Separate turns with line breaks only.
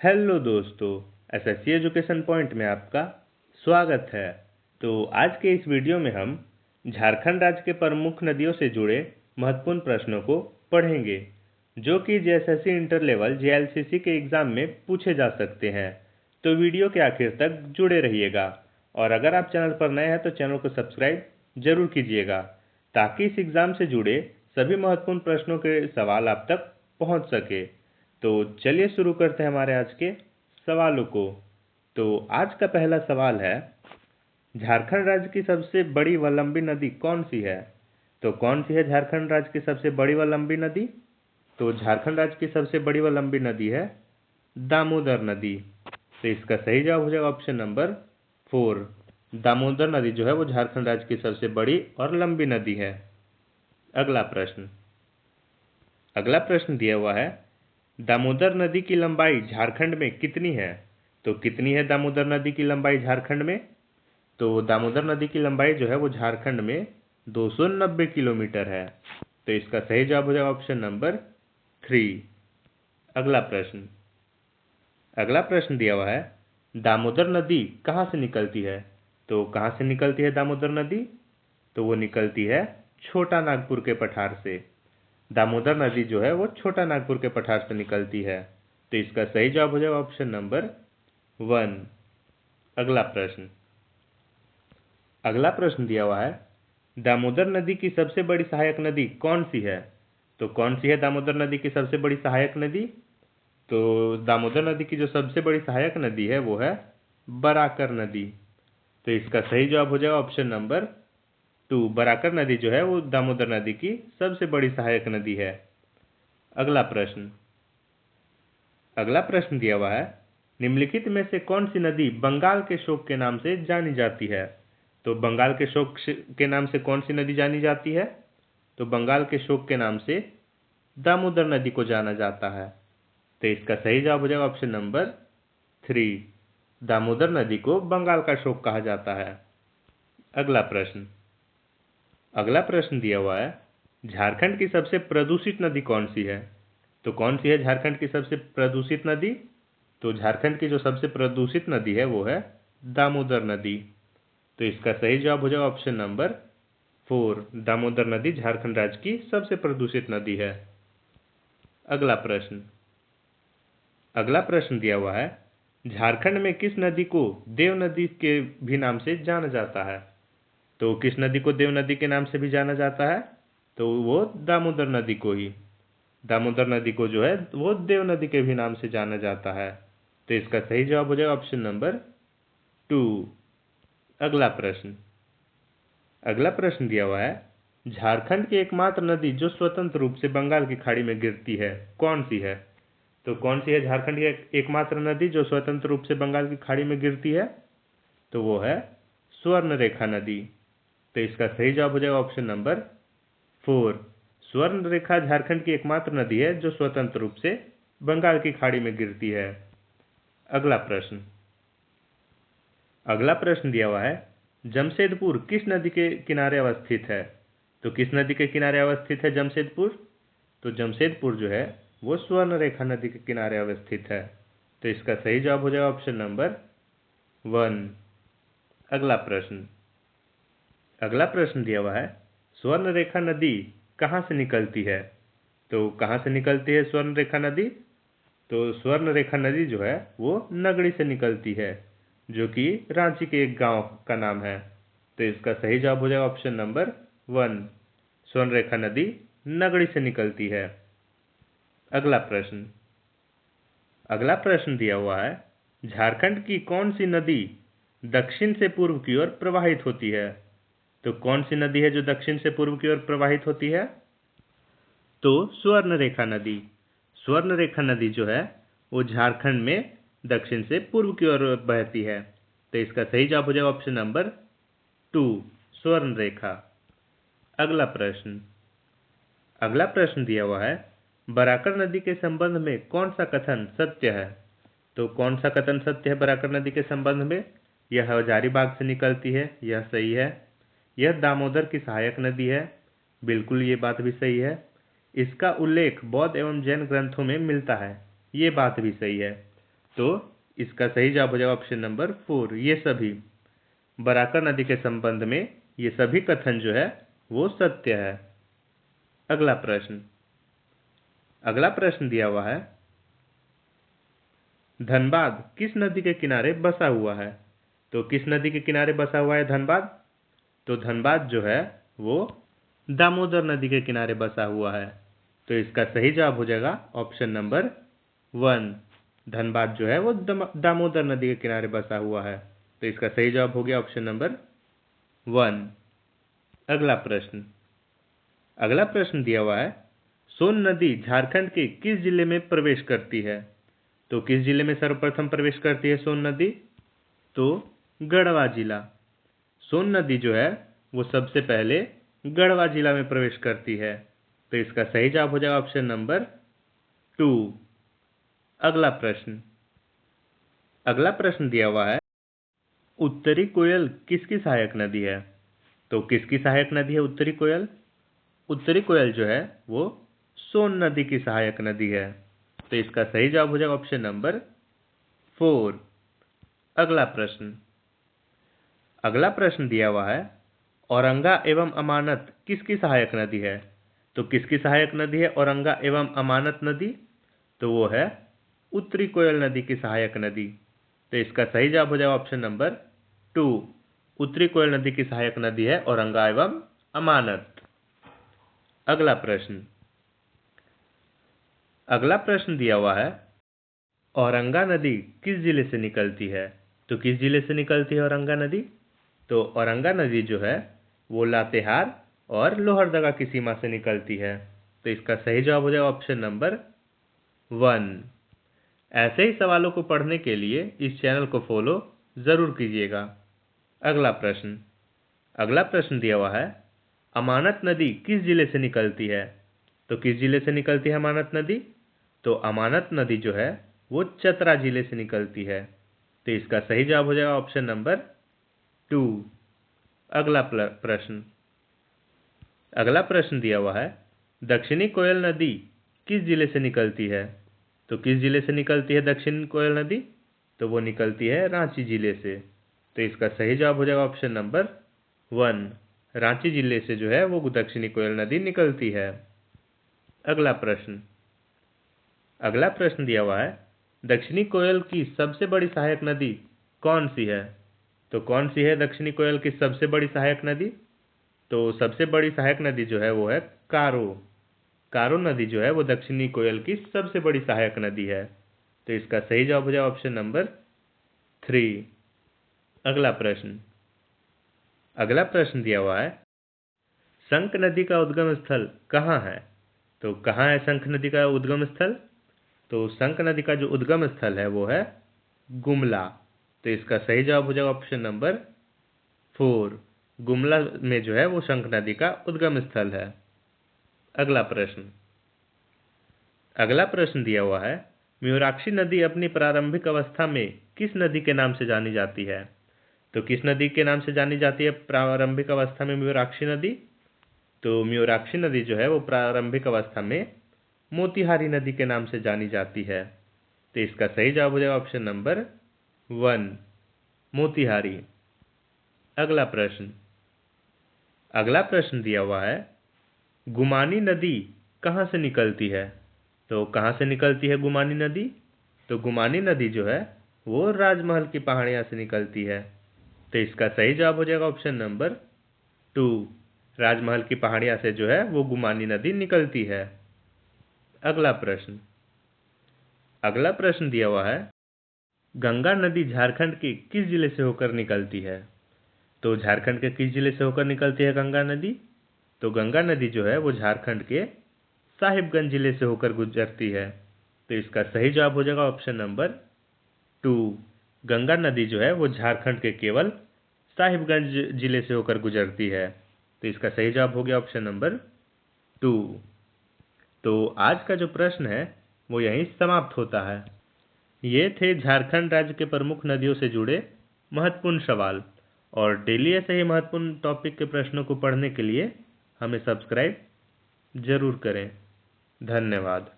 Hello दोस्तों, SSC education point में आपका स्वागत है। तो आज के इस वीडियो में हम झारखंड राज्य के प्रमुख नदियों से जुड़े महत्वपूर्ण प्रश्नों को पढ़ेंगे, जो कि जेएसएससी इंटर लेवल जेएलसीसी के एग्ज़ाम में पूछे जा सकते हैं। तो वीडियो के आखिर तक जुड़े रहिएगा और अगर आप चैनल पर नए हैं तो चैनल को सब्सक्राइब जरूर कीजिएगा, ताकि इस एग्ज़ाम से जुड़े सभी महत्वपूर्ण प्रश्नों के सवाल आप तक पहुंच सके। तो चलिए शुरू करते हैं हमारे आज के सवालों को। तो आज का पहला सवाल है, झारखंड राज्य की सबसे बड़ी व लंबी नदी कौन सी है? तो कौन सी है झारखंड राज्य की सबसे बड़ी व लंबी नदी? तो झारखंड राज्य की सबसे बड़ी व लंबी नदी है दामोदर नदी। तो इसका सही जवाब हो जाएगा ऑप्शन नंबर 4। दामोदर नदी जो है वो झारखंड राज्य की सबसे बड़ी और लंबी नदी है। अगला प्रश्न दिया हुआ है, दामोदर नदी की लंबाई झारखंड में कितनी है? तो कितनी है दामोदर नदी की लंबाई झारखंड में? तो दामोदर नदी की लंबाई जो है वो झारखंड में 290 किलोमीटर है। तो इसका सही जवाब हो जाएगा ऑप्शन नंबर 3। अगला प्रश्न दिया हुआ है, दामोदर नदी कहाँ से निकलती है? तो कहाँ से निकलती है दामोदर नदी? तो वो निकलती है छोटा नागपुर के पठार से। दामोदर नदी जो है वो छोटा नागपुर के पठार से निकलती है। तो इसका सही जवाब हो जाएगा ऑप्शन नंबर 1। अगला प्रश्न दिया हुआ है, दामोदर नदी की सबसे बड़ी सहायक नदी कौन सी है? तो कौन सी है दामोदर नदी की सबसे बड़ी सहायक नदी? तो दामोदर नदी की जो सबसे बड़ी सहायक नदी है वो है बराकर नदी। तो इसका सही जवाब हो जाएगा ऑप्शन नंबर 2। बराकर नदी जो है वो दामोदर नदी की सबसे बड़ी सहायक नदी है। अगला प्रश्न दिया हुआ है, निम्नलिखित में से कौन सी नदी बंगाल के शोक के नाम से जानी जाती है? तो बंगाल के शोक के नाम से कौन सी नदी जानी जाती है? तो बंगाल के शोक के नाम से दामोदर नदी को जाना जाता है। तो इसका सही जवाब हो जाएगा ऑप्शन नंबर 3। दामोदर नदी को बंगाल का शोक कहा जाता है। अगला प्रश्न दिया हुआ है, झारखंड की सबसे प्रदूषित नदी कौन सी है? तो कौन सी है झारखंड की सबसे प्रदूषित नदी? तो झारखंड की जो सबसे प्रदूषित नदी है वो है दामोदर नदी। तो इसका सही जवाब हो जाएगा ऑप्शन नंबर 4। दामोदर नदी झारखंड राज्य की सबसे प्रदूषित नदी है। अगला प्रश्न दिया हुआ है, झारखंड में किस नदी को देव नदी के भी नाम से जाना जाता है? तो किस नदी को देव नदी के नाम से भी जाना जाता है? तो वो दामोदर नदी को ही। दामोदर नदी को जो है वो देव नदी के भी नाम से जाना जाता है। तो इसका सही जवाब हो जाएगा ऑप्शन नंबर 2। अगला प्रश्न दिया हुआ है, झारखंड की एकमात्र नदी जो स्वतंत्र रूप से बंगाल की खाड़ी में गिरती है कौन सी है? तो कौन सी है झारखंड की एकमात्र नदी जो स्वतंत्र रूप से बंगाल की खाड़ी में गिरती है? तो वो है स्वर्णरेखा नदी। तो इसका सही जवाब हो जाएगा ऑप्शन नंबर 4। स्वर्णरेखा झारखंड की एकमात्र नदी है जो स्वतंत्र रूप से बंगाल की खाड़ी में गिरती है। अगला प्रश्न दिया हुआ है, जमशेदपुर किस नदी के किनारे अवस्थित है? तो किस नदी के किनारे अवस्थित है जमशेदपुर? तो जमशेदपुर जो है वो स्वर्णरेखा नदी के किनारे अवस्थित है। तो इसका सही जवाब हो जाएगा ऑप्शन नंबर 1। अगला प्रश्न दिया हुआ है, स्वर्णरेखा नदी कहाँ से निकलती है? तो कहाँ से निकलती है स्वर्णरेखा नदी? तो स्वर्णरेखा नदी जो है वो नगड़ी से निकलती है, जो कि रांची के एक गांव का नाम है। तो इसका सही जवाब हो जाएगा ऑप्शन नंबर 1। स्वर्णरेखा नदी नगड़ी से निकलती है। अगला प्रश्न दिया हुआ है, झारखंड की कौन सी नदी दक्षिण से पूर्व की ओर प्रवाहित होती है? तो कौन सी नदी है जो दक्षिण से पूर्व की ओर प्रवाहित होती है? तो स्वर्णरेखा नदी। स्वर्णरेखा नदी जो है वो झारखंड में दक्षिण से पूर्व की ओर बहती है। तो इसका सही जवाब हो जाएगा ऑप्शन नंबर 2। स्वर्णरेखा। अगला प्रश्न दिया हुआ है, बराकर नदी के संबंध में कौन सा कथन सत्य है? तो कौन सा कथन सत्य है बराकर नदी के संबंध में? यह हजारीबाग से निकलती है, यह सही है। यह दामोदर की सहायक नदी है, बिल्कुल ये बात भी सही है। इसका उल्लेख बौद्ध एवं जैन ग्रंथों में मिलता है, ये बात भी सही है। तो इसका सही जवाब हो जाएगा ऑप्शन नंबर 4, ये सभी। बराकर नदी के संबंध में ये सभी कथन जो है वो सत्य है। अगला प्रश्न दिया हुआ है, धनबाद किस नदी के किनारे बसा हुआ है? तो किस नदी के किनारे बसा हुआ है धनबाद? तो धनबाद जो है वो दामोदर नदी के किनारे बसा हुआ है। तो इसका सही जवाब हो जाएगा ऑप्शन नंबर 1। धनबाद जो है वो दामोदर नदी के किनारे बसा हुआ है। तो इसका सही जवाब हो गया ऑप्शन नंबर 1। अगला प्रश्न दिया हुआ है, सोन नदी झारखंड के किस जिले में प्रवेश करती है? तो किस जिले में सर्वप्रथम प्रवेश करती है सोन नदी? तो गढ़वा जिला। सोन नदी जो है वो सबसे पहले गढ़वा जिला में प्रवेश करती है। तो इसका सही जवाब हो जाएगा ऑप्शन नंबर 2। अगला प्रश्न दिया हुआ है, उत्तरी कोयल किसकी सहायक नदी है? तो किसकी सहायक नदी है उत्तरी कोयल? उत्तरी कोयल जो है वो सोन नदी की सहायक नदी है। तो इसका सही जवाब हो जाएगा ऑप्शन नंबर 4। अगला प्रश्न दिया हुआ है, औरंगा एवं अमानत किसकी सहायक नदी है? तो किसकी सहायक नदी है औरंगा एवं अमानत नदी? तो वो है उत्तरी कोयल नदी की सहायक नदी। तो इसका सही जवाब हो जाएगा ऑप्शन नंबर 2। उत्तरी कोयल नदी की सहायक नदी है औरंगा एवं अमानत। अगला प्रश्न दिया हुआ है, औरंगा नदी किस जिले से निकलती है? तो किस जिले से निकलती है औरंगा नदी? तो औरंगा नदी जो है वो लातेहार और लोहरदगा की सीमा से निकलती है। तो इसका सही जवाब हो जाएगा ऑप्शन नंबर 1। ऐसे ही सवालों को पढ़ने के लिए इस चैनल को फॉलो ज़रूर कीजिएगा। अगला प्रश्न दिया हुआ है, अमानत नदी किस जिले से निकलती है? तो किस जिले से निकलती है अमानत नदी? तो अमानत नदी जो है वो चतरा जिले से निकलती है। तो इसका सही जवाब हो जाएगा ऑप्शन नंबर 2। अगला प्रश्न दिया हुआ है, दक्षिणी कोयल नदी किस जिले से निकलती है? तो किस जिले से निकलती है दक्षिणी कोयल नदी? तो वो निकलती है रांची जिले से। तो इसका सही जवाब हो जाएगा ऑप्शन नंबर 1। रांची जिले से जो है वो दक्षिणी कोयल नदी निकलती है। अगला प्रश्न दिया हुआ है, दक्षिणी कोयल की सबसे बड़ी सहायक नदी कौन सी है? तो कौन सी है दक्षिणी कोयल की सबसे बड़ी सहायक नदी? तो सबसे बड़ी सहायक नदी जो है वो है कारो नदी जो है वो दक्षिणी कोयल की सबसे बड़ी सहायक नदी है। तो इसका सही जवाब हो जाए ऑप्शन नंबर 3। अगला प्रश्न दिया हुआ है, शंख नदी का उद्गम स्थल कहाँ है? तो कहाँ है शंख नदी का उद्गम स्थल? तो शंख नदी का जो उद्गम स्थल है वो है गुमला। तो इसका सही जवाब हो जाएगा ऑप्शन नंबर 4। गुमला में जो है वो शंख नदी का उद्गम स्थल है। अगला प्रश्न दिया हुआ है, मयूराक्षी नदी अपनी प्रारंभिक अवस्था में किस नदी के नाम से जानी जाती है? तो किस नदी के नाम से जानी जाती है प्रारंभिक अवस्था में मयूराक्षी नदी? तो मयूराक्षी नदी जो है वो प्रारंभिक अवस्था में मोतिहारी नदी के नाम से जानी जाती है। तो इसका सही जवाब हो जाएगा ऑप्शन नंबर 1, मोतिहारी। अगला प्रश्न दिया हुआ है, गुमानी नदी कहाँ से निकलती है? तो कहाँ से निकलती है गुमानी नदी? तो गुमानी नदी जो है वो राजमहल की पहाड़ियाँ से निकलती है। तो इसका सही जवाब हो जाएगा ऑप्शन नंबर 2। राजमहल की पहाड़ियाँ से जो है वो गुमानी नदी निकलती है। अगला प्रश्न दिया हुआ है, गंगा नदी झारखंड के किस जिले से होकर निकलती है? तो झारखंड के किस जिले से होकर निकलती है गंगा नदी? तो गंगा नदी जो है वो झारखंड के साहिबगंज जिले से होकर गुजरती है। तो इसका सही जवाब हो जाएगा ऑप्शन नंबर 2। गंगा नदी जो है वो झारखंड के केवल साहिबगंज जिले से होकर गुजरती है। तो इसका सही जवाब हो गया ऑप्शन नंबर 2। तो आज का जो प्रश्न है वो यहीं समाप्त होता है। ये थे झारखंड राज्य के प्रमुख नदियों से जुड़े महत्वपूर्ण सवाल। और डेली ऐसे ही महत्वपूर्ण टॉपिक के प्रश्नों को पढ़ने के लिए हमें सब्सक्राइब जरूर करें। धन्यवाद।